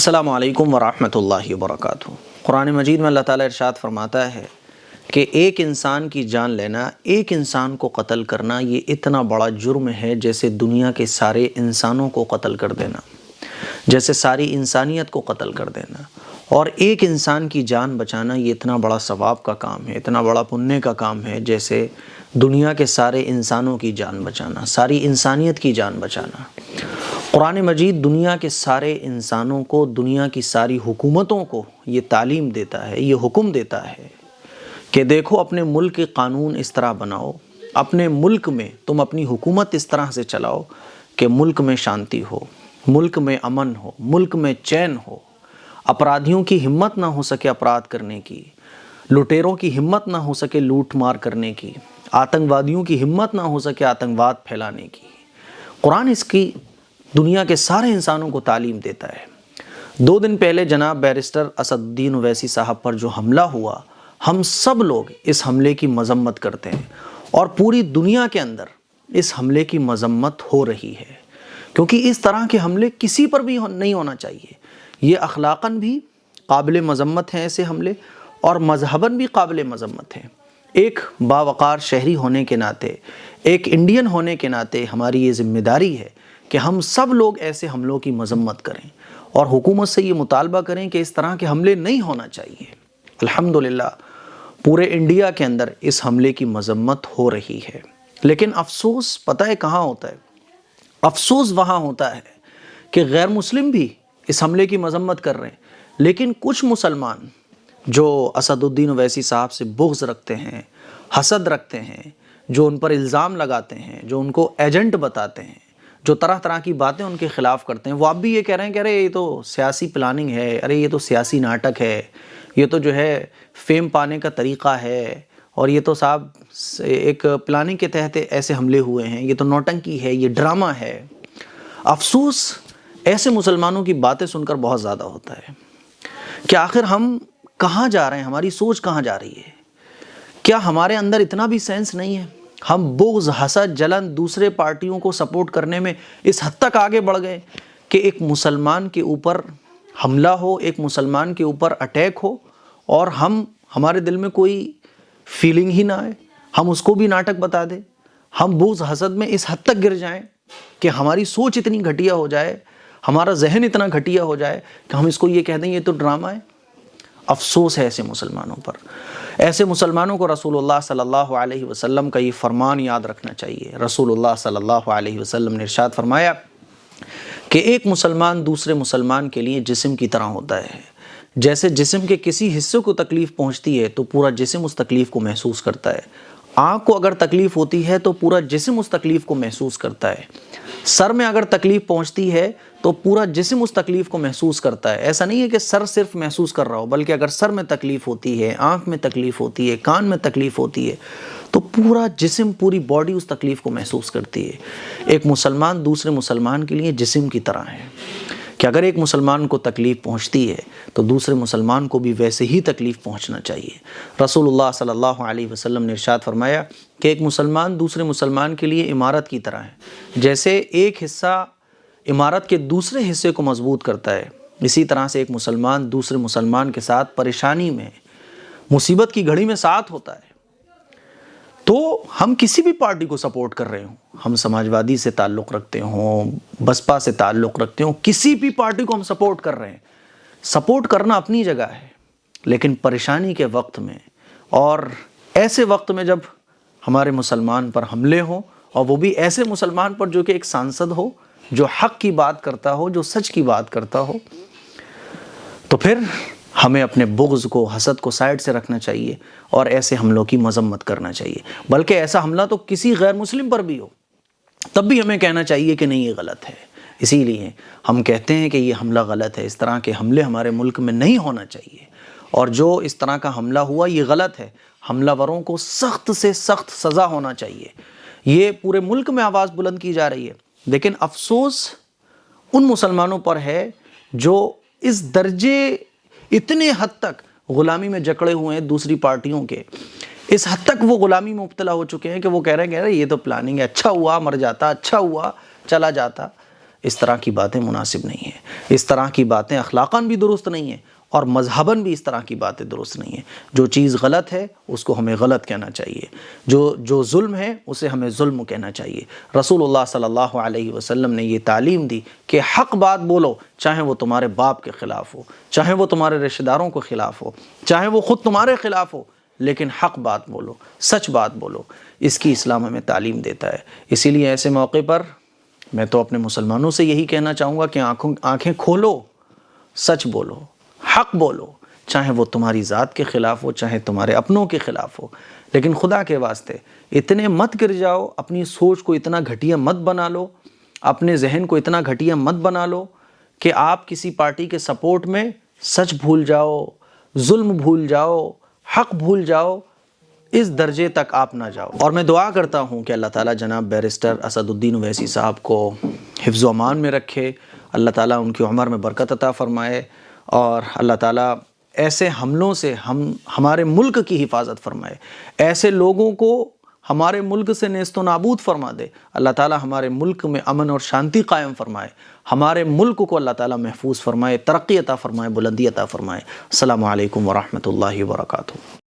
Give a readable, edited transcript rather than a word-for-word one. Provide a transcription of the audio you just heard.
السلام علیکم ورحمۃ اللہ وبرکاتہ۔ قرآن مجید میں اللہ تعالیٰ ارشاد فرماتا ہے کہ ایک انسان کی جان لینا، ایک انسان کو قتل کرنا، یہ اتنا بڑا جرم ہے جیسے دنیا کے سارے انسانوں کو قتل کر دینا، جیسے ساری انسانیت کو قتل کر دینا۔ اور ایک انسان کی جان بچانا یہ اتنا بڑا ثواب کا کام ہے، اتنا بڑا پنیہ کا کام ہے جیسے دنیا کے سارے انسانوں کی جان بچانا، ساری انسانیت کی جان بچانا۔ قرآن مجید دنیا کے سارے انسانوں کو، دنیا کی ساری حکومتوں کو یہ تعلیم دیتا ہے، یہ حکم دیتا ہے کہ دیکھو اپنے ملک کے قانون اس طرح بناؤ، اپنے ملک میں تم اپنی حکومت اس طرح سے چلاؤ کہ ملک میں شانتی ہو، ملک میں امن ہو، ملک میں چین ہو، اپرادھیوں کی ہمت نہ ہو سکے اپرادھ کرنے کی، لٹیروں کی ہمت نہ ہو سکے لوٹ مار کرنے کی، آتنکوادیوں کی ہمت نہ ہو سکے آتنکواد پھیلانے کی۔ قرآن اس کی دنیا کے سارے انسانوں کو تعلیم دیتا ہے۔ 2 دن پہلے جناب بیرسٹر اسد الدین اویسی صاحب پر جو حملہ ہوا، ہم سب لوگ اس حملے کی مذمت کرتے ہیں اور پوری دنیا کے اندر اس حملے کی مذمت ہو رہی ہے، کیونکہ اس طرح کے حملے کسی پر بھی نہیں ہونا چاہیے۔ یہ اخلاقاً بھی قابل مذمت ہیں ایسے حملے، اور مذہباً بھی قابل مذمت ہیں۔ ایک باوقار شہری ہونے کے ناطے، ایک انڈین ہونے کے ناطے ہماری یہ ذمہ داری ہے کہ ہم سب لوگ ایسے حملوں کی مذمت کریں اور حکومت سے یہ مطالبہ کریں کہ اس طرح کے حملے نہیں ہونا چاہیے۔ الحمدللہ پورے انڈیا کے اندر اس حملے کی مذمت ہو رہی ہے، لیکن افسوس پتہ ہے کہاں ہوتا ہے؟ افسوس وہاں ہوتا ہے کہ غیر مسلم بھی اس حملے کی مذمت کر رہے ہیں، لیکن کچھ مسلمان جو اسد الدین اویسی صاحب سے بغض رکھتے ہیں، حسد رکھتے ہیں، جو ان پر الزام لگاتے ہیں، جو ان کو ایجنٹ بتاتے ہیں، جو طرح طرح کی باتیں ان کے خلاف کرتے ہیں، وہ اب بھی یہ کہہ رہے ہیں کہ ارے یہ تو سیاسی پلاننگ ہے، ارے یہ تو سیاسی ناٹک ہے، یہ تو جو ہے فیم پانے کا طریقہ ہے، اور یہ تو صاحب ایک پلاننگ کے تحت ایسے حملے ہوئے ہیں، یہ تو نوٹنکی ہے، یہ ڈرامہ ہے۔ افسوس ایسے مسلمانوں کی باتیں سن کر بہت زیادہ ہوتا ہے کہ آخر ہم کہاں جا رہے ہیں، ہماری سوچ کہاں جا رہی ہے؟ کیا ہمارے اندر اتنا بھی سینس نہیں ہے؟ ہم بغض، حسد، جلن دوسرے پارٹیوں کو سپورٹ کرنے میں اس حد تک آگے بڑھ گئے کہ ایک مسلمان کے اوپر حملہ ہو، ایک مسلمان کے اوپر اٹیک ہو، اور ہمارے دل میں کوئی فیلنگ ہی نہ آئے، ہم اس کو بھی ناٹک بتا دیں، ہم بغض حسد میں اس حد تک گر جائیں کہ ہماری سوچ اتنی گھٹیا ہو جائے، ہمارا ذہن اتنا گھٹیا ہو جائے کہ ہم اس کو یہ کہہ دیں یہ تو ڈرامہ ہے۔ افسوس ہے ایسے مسلمانوں پر۔ ایسے مسلمانوں کو رسول اللہ صلی اللہ علیہ وسلم کا یہ فرمان یاد رکھنا چاہیے۔ رسول اللہ صلی اللہ علیہ وسلم نے ارشاد فرمایا کہ ایک مسلمان دوسرے مسلمان کے لیے جسم کی طرح ہوتا ہے، جیسے جسم کے کسی حصے کو تکلیف پہنچتی ہے تو پورا جسم اس تکلیف کو محسوس کرتا ہے۔ آنکھ کو اگر تکلیف ہوتی ہے تو پورا جسم اس تکلیف کو محسوس کرتا ہے۔ سر میں اگر تکلیف پہنچتی ہے تو پورا جسم اس تکلیف کو محسوس کرتا ہے۔ ایسا نہیں ہے کہ سر صرف محسوس کر رہا ہو، بلکہ اگر سر میں تکلیف ہوتی ہے، آنکھ میں تکلیف ہوتی ہے، کان میں تکلیف ہوتی ہے، تو پورا جسم، پوری باڈی اس تکلیف کو محسوس کرتی ہے۔ ایک مسلمان دوسرے مسلمان کے لیے جسم کی طرح ہے کہ اگر ایک مسلمان کو تکلیف پہنچتی ہے تو دوسرے مسلمان کو بھی ویسے ہی تکلیف پہنچنا چاہیے۔ رسول اللہ صلی اللہ علیہ وسلم نے ارشاد فرمایا کہ ایک مسلمان دوسرے مسلمان کے لیے عمارت کی طرح ہے، جیسے ایک حصہ عمارت کے دوسرے حصے کو مضبوط کرتا ہے، اسی طرح سے ایک مسلمان دوسرے مسلمان کے ساتھ پریشانی میں، مصیبت کی گھڑی میں ساتھ ہوتا ہے۔ تو ہم کسی بھی پارٹی کو سپورٹ کر رہے ہوں، ہم سماجوادی سے تعلق رکھتے ہوں، بسپا سے تعلق رکھتے ہوں، کسی بھی پارٹی کو ہم سپورٹ کر رہے ہیں، سپورٹ کرنا اپنی جگہ ہے، لیکن پریشانی کے وقت میں اور ایسے وقت میں جب ہمارے مسلمان پر حملے ہوں، اور وہ بھی ایسے مسلمان پر جو کہ ایک سانسد ہو، جو حق کی بات کرتا ہو، جو سچ کی بات کرتا ہو، تو پھر ہمیں اپنے بغض کو، حسد کو سائڈ سے رکھنا چاہیے اور ایسے حملوں کی مذمت کرنا چاہیے۔ بلکہ ایسا حملہ تو کسی غیر مسلم پر بھی ہو تب بھی ہمیں کہنا چاہیے کہ نہیں، یہ غلط ہے۔ اسی لیے ہم کہتے ہیں کہ یہ حملہ غلط ہے، اس طرح کے حملے ہمارے ملک میں نہیں ہونا چاہیے، اور جو اس طرح کا حملہ ہوا یہ غلط ہے۔ حملہ وروں کو سخت سے سخت سزا ہونا چاہیے۔ یہ پورے ملک میں آواز بلند کی جا رہی ہے، لیکن افسوس ان مسلمانوں پر ہے جو اس درجے، اتنے حد تک غلامی میں جکڑے ہوئے ہیں دوسری پارٹیوں کے، اس حد تک وہ غلامی میں مبتلا ہو چکے ہیں کہ وہ کہہ رہے ہیں کہ یہ تو پلاننگ ہے، اچھا ہوا مر جاتا، اچھا ہوا چلا جاتا۔ اس طرح کی باتیں مناسب نہیں ہیں، اس طرح کی باتیں اخلاقاً بھی درست نہیں ہیں اور مذہباً بھی اس طرح کی باتیں درست نہیں ہیں۔ جو چیز غلط ہے اس کو ہمیں غلط کہنا چاہیے، جو ظلم ہے اسے ہمیں ظلم کہنا چاہیے۔ رسول اللہ صلی اللہ علیہ وسلم نے یہ تعلیم دی کہ حق بات بولو، چاہے وہ تمہارے باپ کے خلاف ہو، چاہے وہ تمہارے رشتہ داروں کے خلاف ہو، چاہے وہ خود تمہارے خلاف ہو، لیکن حق بات بولو، سچ بات بولو۔ اس کی اسلام ہمیں تعلیم دیتا ہے۔ اسی لیے ایسے موقع پر میں تو اپنے مسلمانوں سے یہی کہنا چاہوں گا کہ آنکھیں کھولو، سچ بولو، حق بولو، چاہے وہ تمہاری ذات کے خلاف ہو، چاہے تمہارے اپنوں کے خلاف ہو، لیکن خدا کے واسطے اتنے مت گر جاؤ، اپنی سوچ کو اتنا گھٹیا مت بنا لو، اپنے ذہن کو اتنا گھٹیا مت بنا لو کہ آپ کسی پارٹی کے سپورٹ میں سچ بھول جاؤ، ظلم بھول جاؤ، حق بھول جاؤ، اس درجے تک آپ نہ جاؤ۔ اور میں دعا کرتا ہوں کہ اللہ تعالیٰ جناب بیرسٹر اسد الدین اویسی صاحب کو حفظ و امان میں رکھے، اللہ تعالیٰ ان کی عمر میں برکت عطا فرمائے، اور اللہ تعالیٰ ایسے حملوں سے ہمارے ملک کی حفاظت فرمائے، ایسے لوگوں کو ہمارے ملک سے نیست و نابود فرما دے۔ اللہ تعالیٰ ہمارے ملک میں امن اور شانتی قائم فرمائے، ہمارے ملک کو اللہ تعالیٰ محفوظ فرمائے، ترقی عطا فرمائے، بلندی عطا فرمائے۔ السلام علیکم ورحمۃ اللہ وبرکاتہ۔